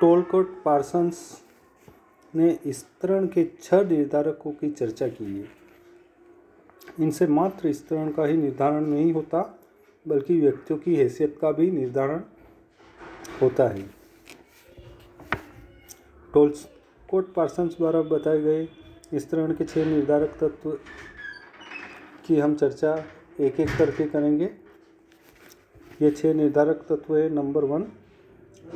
टोलकोट Parsons ने स्तरण के 6 निर्धारकों की चर्चा की है। इनसे मात्र स्तरण का ही निर्धारण नहीं होता बल्कि व्यक्तियों की हैसियत का भी निर्धारण होता है। टोलकोट पार्सन्स द्वारा बताए गए स्तरण के 6 निर्धारक तत्व की हम चर्चा एक एक करके करेंगे। ये 6 निर्धारक तत्व है। नंबर 1,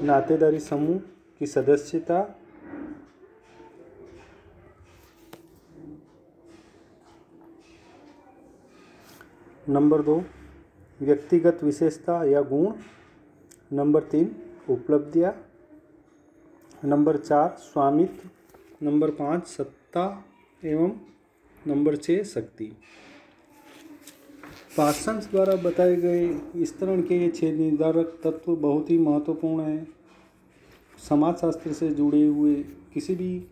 नातेदारी समूह की सदस्यता। नंबर 2, व्यक्तिगत विशेषता या गुण। नंबर 3, उपलब्धियाँ। नंबर 4, स्वामित्व। नंबर 5, सत्ता एवं नंबर 6, शक्ति। पार्सन्स द्वारा बताए गए स्तरण के ये 6 निर्धारक तत्व बहुत ही महत्वपूर्ण हैं। समाजशास्त्र से जुड़े हुए किसी भी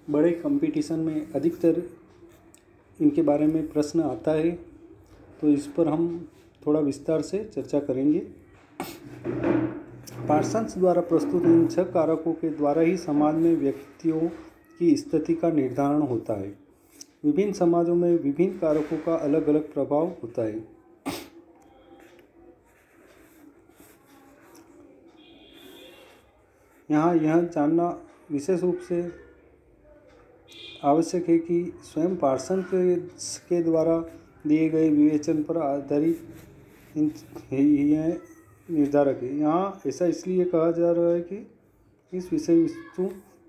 बड़े कंपटीशन में अधिकतर इनके बारे में प्रश्न आता है, तो इस पर हम थोड़ा विस्तार से चर्चा करेंगे। पार्सन्स द्वारा प्रस्तुत इन 6 कारकों के द्वारा ही समाज में व्यक्तियों की स्थिति का निर्धारण होता है। विभिन्न समाजों में विभिन्न कारकों का अलग अलग प्रभाव होता है। यहाँ यह जानना विशेष रूप से आवश्यक है कि स्वयं पार्सन के द्वारा दिए गए विवेचन पर आधारित यह निर्धारक है। यहाँ ऐसा इसलिए कहा जा रहा है कि इस विषय वस्तु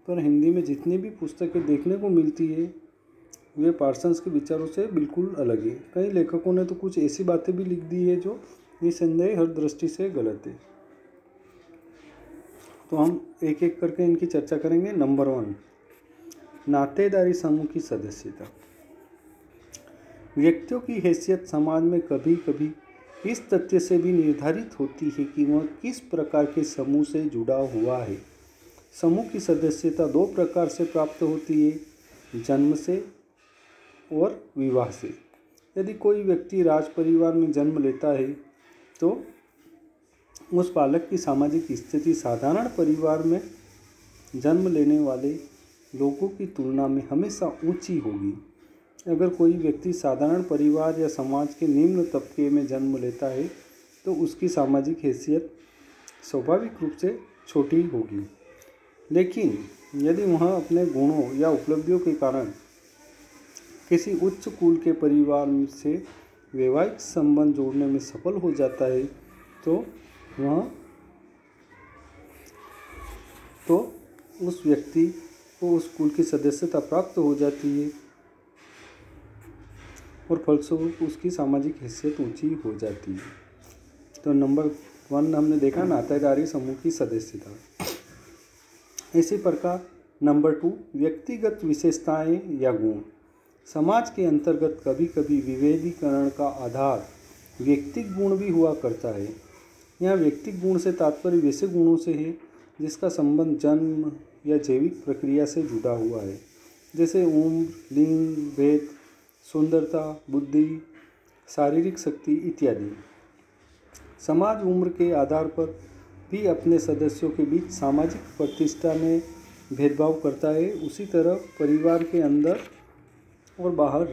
पर हिंदी में जितनी भी पुस्तकें देखने को मिलती है वे पार्सन्स के विचारों से बिल्कुल अलग है। कई लेखकों ने तो कुछ ऐसी बातें भी लिख दी है जो निसंदेह हर दृष्टि से गलत है। तो हम एक एक करके इनकी चर्चा करेंगे। नंबर 1, नातेदारी समूह की सदस्यता। व्यक्तियों की हैसियत समाज में कभी कभी इस तथ्य से भी निर्धारित होती है कि वह किस प्रकार के समूह से जुड़ा हुआ है। समूह की सदस्यता 2 प्रकार से प्राप्त होती है, जन्म से और विवाह से। यदि कोई व्यक्ति राज परिवार में जन्म लेता है तो उस बालक की सामाजिक स्थिति साधारण परिवार में जन्म लेने वाले लोगों की तुलना में हमेशा ऊंची होगी। अगर कोई व्यक्ति साधारण परिवार या समाज के निम्न तबके में जन्म लेता है तो उसकी सामाजिक हैसियत स्वाभाविक रूप से छोटी होगी। लेकिन यदि वह अपने गुणों या उपलब्धियों के कारण किसी उच्च कुल के परिवार से वैवाहिक संबंध जोड़ने में सफल हो जाता है तो उस व्यक्ति को उस कुल की सदस्यता प्राप्त हो जाती है और फलस्वरूप उसकी सामाजिक हैसियत ऊंची हो जाती है। तो नंबर 1 हमने देखा नातेदारी समूह की सदस्यता। इसी प्रकार नंबर 2, व्यक्तिगत विशेषताएं या गुण। समाज के अंतर्गत कभी कभी विभेदीकरण का आधार व्यक्तिगत गुण भी हुआ करता है। यहाँ व्यक्तिगत गुण से तात्पर्य वैसे गुणों से है जिसका संबंध जन्म या जैविक प्रक्रिया से जुड़ा हुआ है, जैसे उम्र, लिंग, भेद, सुंदरता, बुद्धि, शारीरिक शक्ति इत्यादि। समाज उम्र के आधार पर भी अपने सदस्यों के बीच सामाजिक प्रतिष्ठा में भेदभाव करता है। उसी तरह परिवार के अंदर और बाहर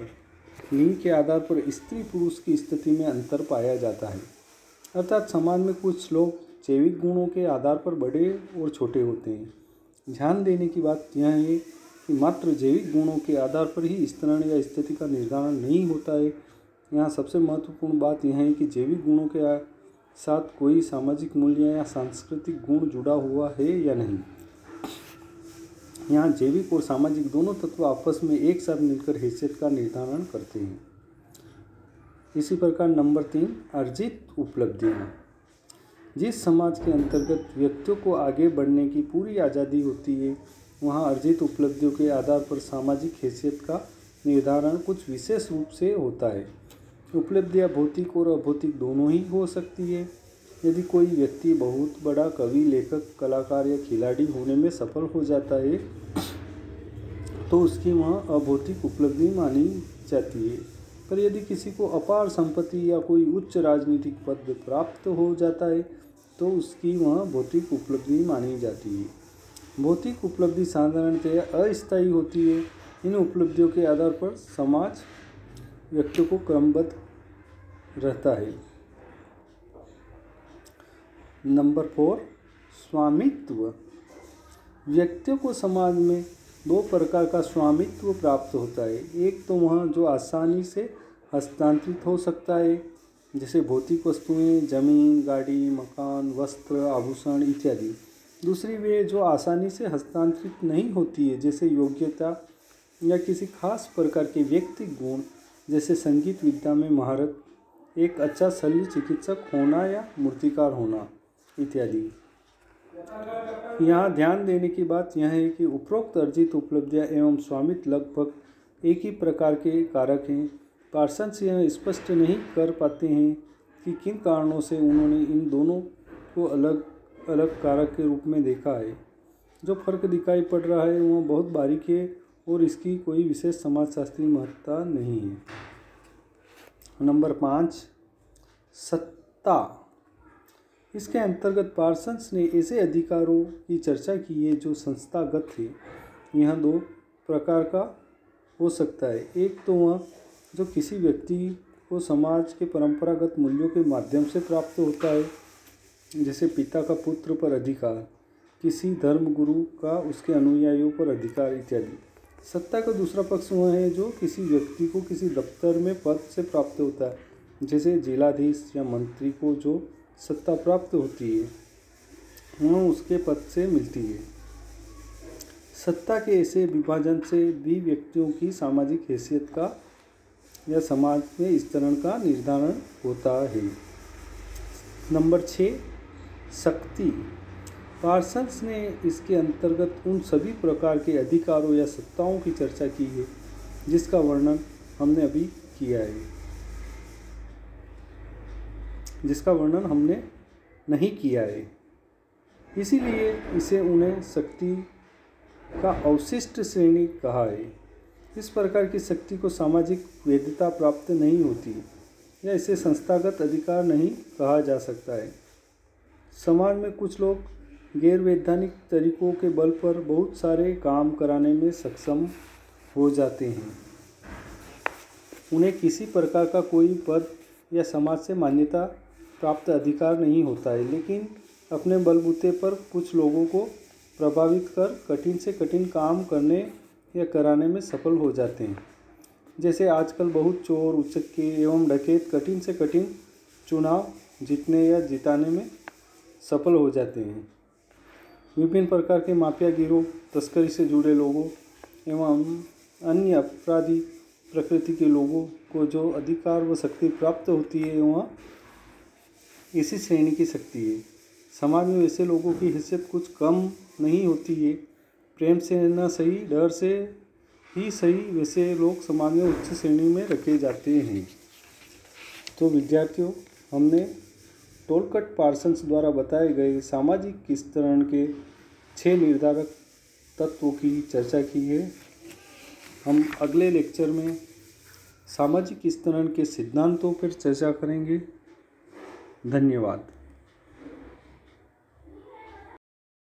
लिंग के आधार पर स्त्री पुरुष की स्थिति में अंतर पाया जाता है। अर्थात समाज में कुछ लोग जैविक गुणों के आधार पर बड़े और छोटे होते हैं। ध्यान देने की बात यह है कि मात्र जैविक गुणों के आधार पर ही स्तरण या स्थिति का निर्धारण नहीं होता है। यहाँ सबसे महत्वपूर्ण बात यह है कि जैविक गुणों के साथ कोई सामाजिक मूल्य या सांस्कृतिक गुण जुड़ा हुआ है या नहीं। यहाँ जैविक और सामाजिक दोनों तत्व आपस में एक साथ मिलकर हैसियत का निर्धारण करते हैं। इसी प्रकार नंबर 3, अर्जित उपलब्धियाँ। जिस समाज के अंतर्गत व्यक्तियों को आगे बढ़ने की पूरी आज़ादी होती है वहाँ अर्जित उपलब्धियों के आधार पर सामाजिक हैसियत का निर्धारण कुछ विशेष रूप से होता है। उपलब्धियाँ भौतिक और अभौतिक दोनों ही हो सकती है। यदि कोई व्यक्ति बहुत बड़ा कवि, लेखक, कलाकार या खिलाड़ी होने में सफल हो जाता है तो उसकी वहाँ अभौतिक उपलब्धि मानी जाती है। पर यदि किसी को अपार संपत्ति या कोई उच्च राजनीतिक पद प्राप्त हो जाता है तो उसकी वहाँ भौतिक उपलब्धि मानी जाती है। भौतिक उपलब्धि साधारणतया अस्थायी होती है। इन उपलब्धियों के आधार पर समाज व्यक्तियों को क्रमबद्ध रहता है। नंबर 4, स्वामित्व। व्यक्तियों को समाज में 2 प्रकार का स्वामित्व प्राप्त होता है। एक तो वह जो आसानी से हस्तांतरित हो सकता है, जैसे भौतिक वस्तुएं, जमीन, गाड़ी, मकान, वस्त्र, आभूषण इत्यादि। दूसरी वे जो आसानी से हस्तांतरित नहीं होती है, जैसे योग्यता या किसी खास प्रकार के व्यक्तिगत गुण, जैसे संगीत विद्या में महारत, एक अच्छा शल्य चिकित्सक होना या मूर्तिकार होना इत्यादि। यहाँ ध्यान देने की बात यह है कि उपरोक्त अर्जित उपलब्धियाँ एवं स्वामित्व लगभग एक ही प्रकार के कारक हैं। पार्सन्स यह स्पष्ट नहीं कर पाते हैं कि किन कारणों से उन्होंने इन दोनों को अलग अलग कारक के रूप में देखा है। जो फर्क दिखाई पड़ रहा है वह बहुत बारीक है और इसकी कोई विशेष समाजशास्त्रीय महत्ता नहीं है। नंबर 5, सत्ता। इसके अंतर्गत पार्सन्स ने ऐसे अधिकारों की चर्चा की है जो संस्थागत है। यह 2 प्रकार का हो सकता है। एक तो वह जो किसी व्यक्ति को समाज के परंपरागत मूल्यों के माध्यम से प्राप्त होता है, जैसे पिता का पुत्र पर अधिकार, किसी धर्मगुरु का उसके अनुयायियों पर अधिकार इत्यादि। सत्ता का दूसरा पक्ष वह है जो किसी व्यक्ति को किसी दफ्तर में पद से प्राप्त होता है, जैसे जिलाधीश या मंत्री को जो सत्ता प्राप्त होती है वह उसके पद से मिलती है। सत्ता के ऐसे विभाजन से भी व्यक्तियों की सामाजिक हैसियत का या समाज में वितरण का निर्धारण होता है। नंबर 6, शक्ति। पार्सन्स ने इसके अंतर्गत उन सभी प्रकार के अधिकारों या सत्ताओं की चर्चा की है जिसका वर्णन हमने अभी किया है, जिसका वर्णन हमने नहीं किया है। इसीलिए इसे उन्हें शक्ति का अवशिष्ट श्रेणी कहा है। इस प्रकार की शक्ति को सामाजिक वैधता प्राप्त नहीं होती या इसे संस्थागत अधिकार नहीं कहा जा सकता है। समाज में कुछ लोग गैर वैधानिक तरीकों के बल पर बहुत सारे काम कराने में सक्षम हो जाते हैं। उन्हें किसी प्रकार का कोई पद या समाज से मान्यता प्राप्त अधिकार नहीं होता है, लेकिन अपने बलबूते पर कुछ लोगों को प्रभावित कर कठिन से कठिन काम करने या कराने में सफल हो जाते हैं। जैसे आजकल बहुत चोर, उचक्के एवं डकैत कठिन से कठिन चुनाव जीतने या जिताने में सफल हो जाते हैं। विभिन्न प्रकार के माफिया गिरोह, तस्करी से जुड़े लोगों एवं अन्य अपराधी प्रकृति के लोगों को जो अधिकार व शक्ति प्राप्त होती है वह इसी श्रेणी की शक्ति है। समाज में वैसे लोगों की हैसियत कुछ कम नहीं होती है। प्रेम से न सही, डर से ही सही, वैसे लोग समाज में उच्च श्रेणी में रखे जाते हैं। तो विद्यार्थियों, हमने टोलकट पार्सन्स द्वारा बताए गए सामाजिक विस्तरण के 6 निर्धारक तत्वों की चर्चा की है। हम अगले लेक्चर में सामाजिक विस्तरण के सिद्धांतों पर चर्चा करेंगे। धन्यवाद।